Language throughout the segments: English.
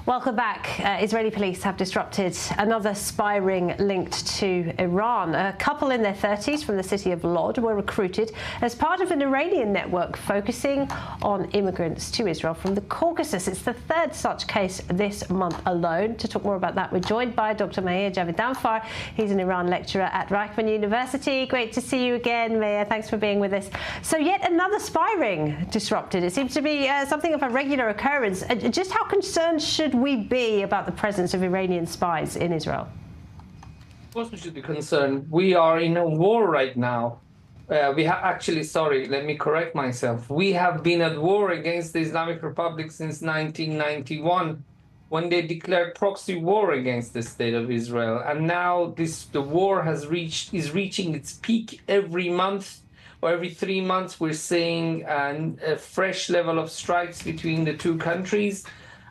Welcome back. Israeli police have disrupted another spy ring linked to Iran. A couple in their 30s from the city of Lod were recruited as part of an Iranian network focusing on immigrants to Israel from the Caucasus. It's the third such case this month alone. To talk more about that, we're joined by Dr. Meir Javedanfar. He's an Iran lecturer at Reichman University. Great to see you again, Meir. Thanks for being with us. So yet another spy ring disrupted. It seems to be something of a regular occurrence. Just how concerned should we be about the presence of Iranian spies in Israel? Of course we should be concerned. We are in a war right now. Let me correct myself. We have been at war against the Islamic Republic since 1991, when they declared proxy war against the state of Israel. And now the war is reaching its peak every month, or every 3 months. We're seeing a fresh level of strikes between the two countries.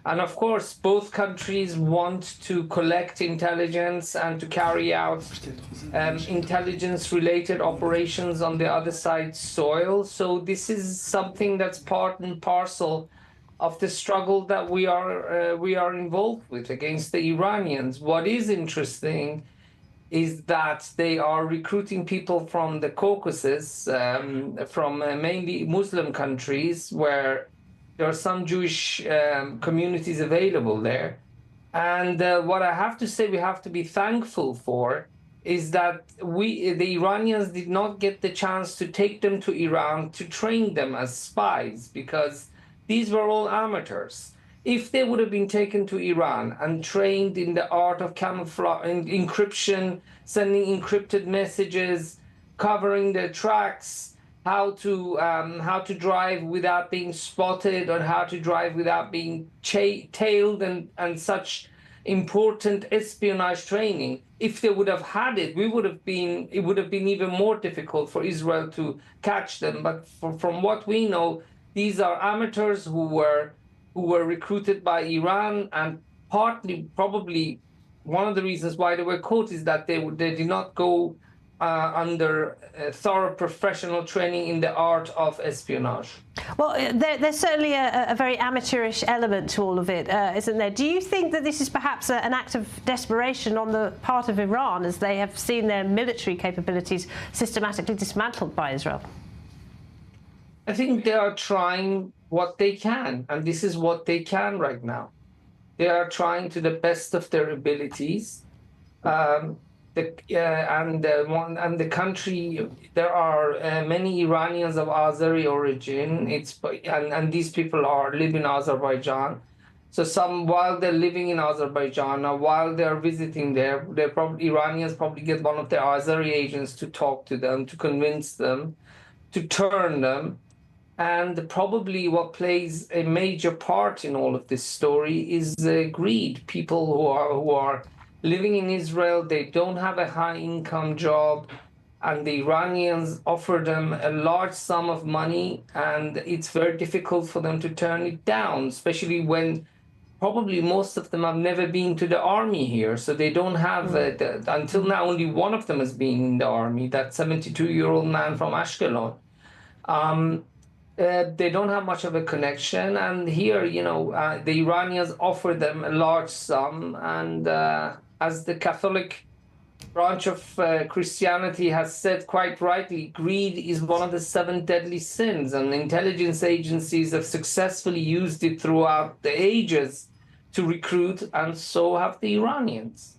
And of course, both countries want to collect intelligence and to carry out intelligence-related operations on the other side's soil. So this is something that's part and parcel of the struggle that we are involved with against the Iranians. What is interesting is that they are recruiting people from the Caucasus, from mainly Muslim countries, where there are some Jewish communities available there. And what I have to say we have to be thankful for is that the Iranians did not get the chance to take them to Iran to train them as spies, because these were all amateurs. If they would have been taken to Iran and trained in the art of camouflage, encryption, sending encrypted messages, covering their tracks, how to drive without being spotted, or how to drive without being tailed, and such important espionage training. If they would have had it, it would have been even more difficult for Israel to catch them. But from what we know, these are amateurs who were recruited by Iran, and partly, probably, one of the reasons why they were caught is that they did not go under thorough professional training in the art of espionage. Well, there's certainly a very amateurish element to all of it, isn't there? Do you think that this is perhaps an act of desperation on the part of Iran, as they have seen their military capabilities systematically dismantled by Israel? I think they are trying what they can, and this is what they can right now. They are trying to the best of their abilities. The country, there are many Iranians of Azeri origin. And these people live in Azerbaijan. So while they're living in Azerbaijan, or while they're visiting there, Iranians probably get one of their Azeri agents to talk to them, to convince them, to turn them. And probably what plays a major part in all of this story is greed. People who are living in Israel, they don't have a high-income job, and the Iranians offer them a large sum of money, and it's very difficult for them to turn it down, especially when probably most of them have never been to the army here. So they don't have, until now, only one of them has been in the army, that 72-year-old man from Ashkelon. They don't have much of a connection, and here, the Iranians offer them a large sum, and as the Catholic branch of Christianity has said quite rightly, greed is one of the 7 deadly sins, and intelligence agencies have successfully used it throughout the ages to recruit, and so have the Iranians.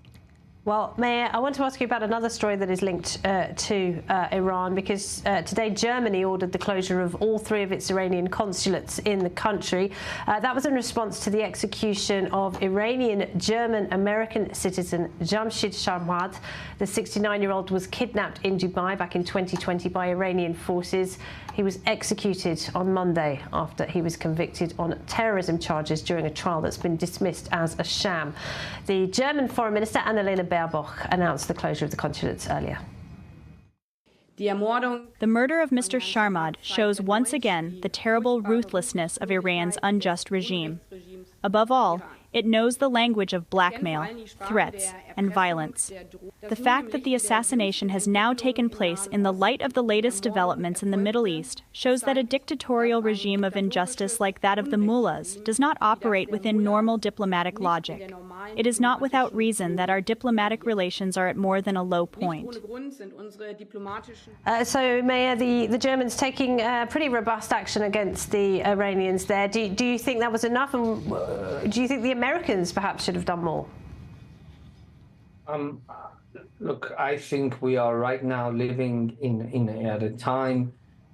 Well, Meir, I want to ask you about another story that is linked to Iran, because today Germany ordered the closure of all 3 of its Iranian consulates in the country. That was in response to the execution of Iranian German-American citizen Jamshid Sharmad. The 69-year-old was kidnapped in Dubai back in 2020 by Iranian forces. He was executed on Monday after he was convicted on terrorism charges during a trial that's been dismissed as a sham. The German Foreign Minister Annalena Baerbock announced the closure of the consulates earlier. The murder of Mr. Sharmad shows once again the terrible ruthlessness of Iran's unjust regime. Above all, It knows the language of blackmail, threats, and violence. The fact that the assassination has now taken place in the light of the latest developments in the Middle East shows that a dictatorial regime of injustice like that of the mullahs does not operate within normal diplomatic logic. It is not without reason that our diplomatic relations are at more than a low point. So, Mayor, the Germans taking pretty robust action against the Iranians there. Do you think that was enough? And do you think the Americans perhaps should have done more? Look, I think we are right now living at a time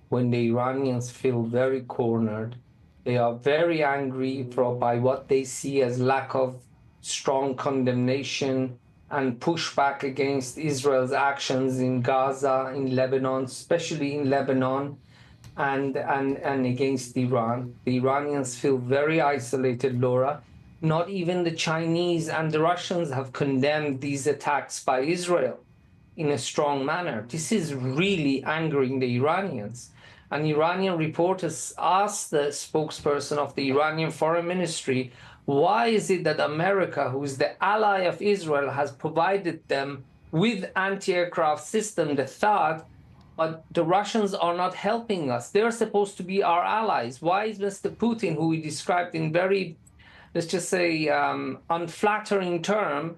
when the Iranians feel very cornered. They are very angry by what they see as lack of strong condemnation and pushback against Israel's actions in Gaza, in Lebanon, especially in Lebanon, and against Iran. The Iranians feel very isolated, Laura. Not even the Chinese and the Russians have condemned these attacks by Israel in a strong manner. This is really angering the Iranians. An Iranian reporter asked the spokesperson of the Iranian Foreign Ministry, why is it that America, who is the ally of Israel, has provided them with anti-aircraft system, the THAAD, but the Russians are not helping us? They're supposed to be our allies. Why is Mr. Putin, who we described in very, let's just say, unflattering term,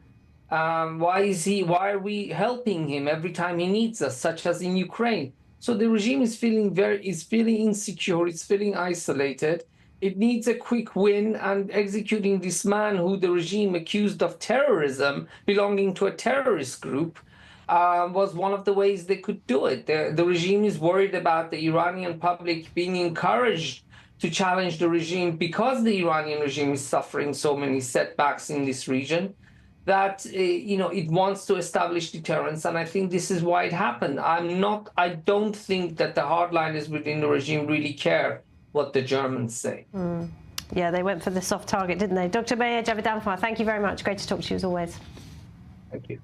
why are we helping him every time he needs us, such as in Ukraine? So the regime is feeling insecure, it's feeling isolated. It needs a quick win, and executing this man who the regime accused of terrorism, belonging to a terrorist group, was one of the ways they could do it. The regime is worried about the Iranian public being encouraged to challenge the regime because the Iranian regime is suffering so many setbacks in this region, that it wants to establish deterrence, and I think this is why it happened. I don't think that the hardliners within the regime really care what the Germans say. Yeah, they went for the soft target, didn't they? Dr. Maher Javid Anwar, thank you very much. Great to talk to you as always. Thank you.